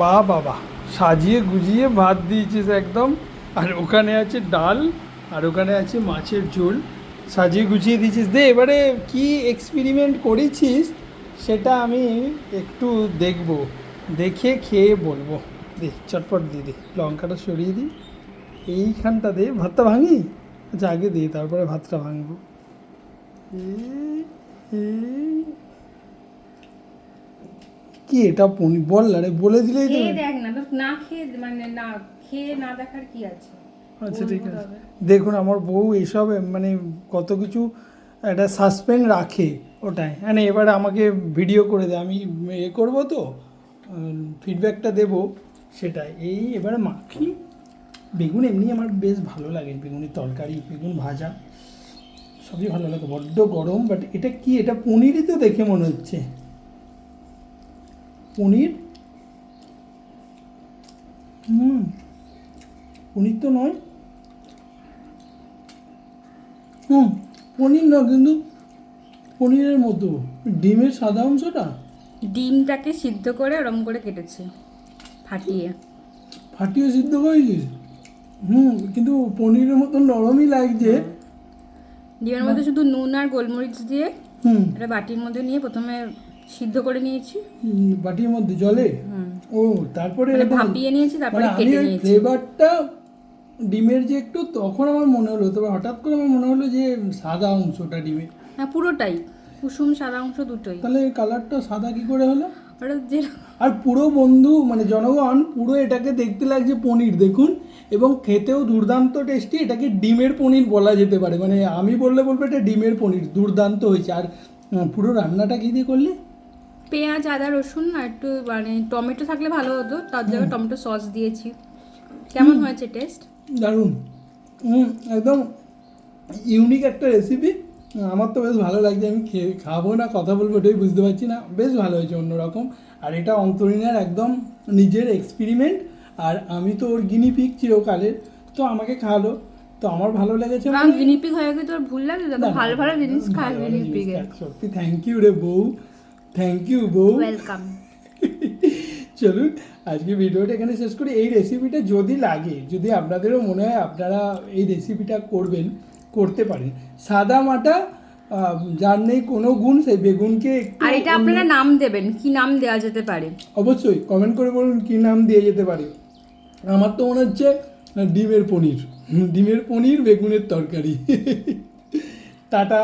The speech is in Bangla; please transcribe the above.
বাহ বাবা, সাজিয়ে গুজিয়ে ভাত দিয়েছিস একদম। আর ওখানে আছে ডাল, আর ওখানে আছে মাছের ঝোল। সাজিয়ে গুছিয়ে দিয়েছিস। দে এবারে কি এক্সপেরিমেন্ট করেছিস সেটা আমি একটু দেখব, দেখে খেয়ে বলবো। দে চটপট দিয়ে দে, লঙ্কাটা সরিয়ে দিই। এইখানটা দে, ভাতটা ভাঙি। আচ্ছা আগে দিই, তারপরে ভাতটা ভাঙবো। এই এই কি এটা পনির বল না রে, বলে দিলেই তো। খেয়ে দেখ না, তো না খেয়ে মানে না খেয়ে না দেখার কি আছে? আচ্ছা ঠিক বলবো আছে। তবে। দেখুন আমার বউ এসব মানে কত কিছু একটা সাসপেন্স রাখে ওটাই, মানে এবারে আমাকে ভিডিও করে দেয়, আমি এ করবো তো ফিডব্যাকটা দেবো সেটাই। এই এবারে মাখি। বেগুন এমনি আমার বেশ ভালো লাগে, বেগুনের তরকারি, বেগুন ভাজা সবই ভালো লাগে। বড্ড গরম, বাট এটা কি, এটা পনিরই তো দেখে মনে হচ্ছে পনির। হুম, পনির তো নয়। হুম, পনির না কিন্তু পনিরের মতো ডিমের সাদা অংশটা ডিমটাকে সিদ্ধ করে ওরম করে কেটেছে ফাটিয়ে। ফাটিয়ে সিদ্ধ করেছিস। হুম, কিন্তু পনিরের মতো নরমই লাগছে। ডিমের মধ্যে শুধু নুন আর গোলমরিচ দিয়ে হুম, একটা বাটির মধ্যে নিয়ে প্রথমে সিদ্ধ করে নিয়েছি। বাটির মধ্যে জলে। হুম, ও তারপরে মানে এরকম ভাপিয়ে নিয়েছি, তারপরে মানে আমি কেটে ওই নিয়েছি। ফ্লেভারটা ডিমের যে একটু, তখন আমার মনে হলো, তবে হঠাৎ করে আমার মনে হলো যে সাদা অংশটা ডিমের। হ্যাঁ, পুরোটাই কুসুম সাদা অংশ দুটোই। তাহলে কালারটা সাদা কি করে হলো? ওটা যে আর পুরো বন্ধু মানে জনগণ, পুরো এটাকে দেখতে লাগছে পনির দেখুন, এবং খেতেও দুর্দান্ত টেস্টি। এটাকে ডিমের পনির বলা যেতে পারে, মানে আমি বললে বলবো এটা ডিমের পনির, দুর্দান্ত হয়েছে। আর পুরো রান্নাটা কী দিয়ে করলে? পেঁয়াজ আদা রসুন আর একটু মানে টমেটো থাকলে ভালো হতো, তার জায়গায় টমেটো সস দিয়েছি। কেমন হয়েছে টেস্ট? দারুণ। একদম ইউনিক একটা রেসিপি। আমার তো বেশ ভালো লাগছে, আমি খেয়ে খাবো না কথা বলবো এটাই বুঝতে পারছি না, বেশ ভালো হয়েছে অন্যরকম। আর এটা অন্তরীণের একদম নিজের এক্সপেরিমেন্ট, আর আমি তো ওর গিনিপিগ চিরকালের, তো আমাকে খাওয়ালো, তো আমার ভালো লেগেছে। কারণ গিনিপিগ হয়ে গিয়ে তোর ভুল লাগে, যত না, ভালো ভালো জিনিস খায় ভালো ভালো জিনিস গিনিপিগে। খায়। সত্যি থ্যাংক ইউ রে বউ, থ্যাংক ইউ বউ। ওয়েলকাম। চলুন আজকে ভিডিওটা এখানে শেষ করি। এই রেসিপিটা যদি লাগে, যদি আপনাদেরও মনে হয় আপনারা এই রেসিপিটা করবেন, করতে পারেন। সাদা মাটা যার নেই কোনো গুণ, সেই বেগুনকে একটু আর এটা আপনারা নাম দেবেন, কি নাম দেওয়া যেতে পারে? অবশ্যই কমেন্ট করে বলুন কী নাম দিয়ে যেতে পারে। আমার তো মনে হচ্ছে ডিমের পনির, ডিমের পনির বেগুনের তরকারি। টাটা।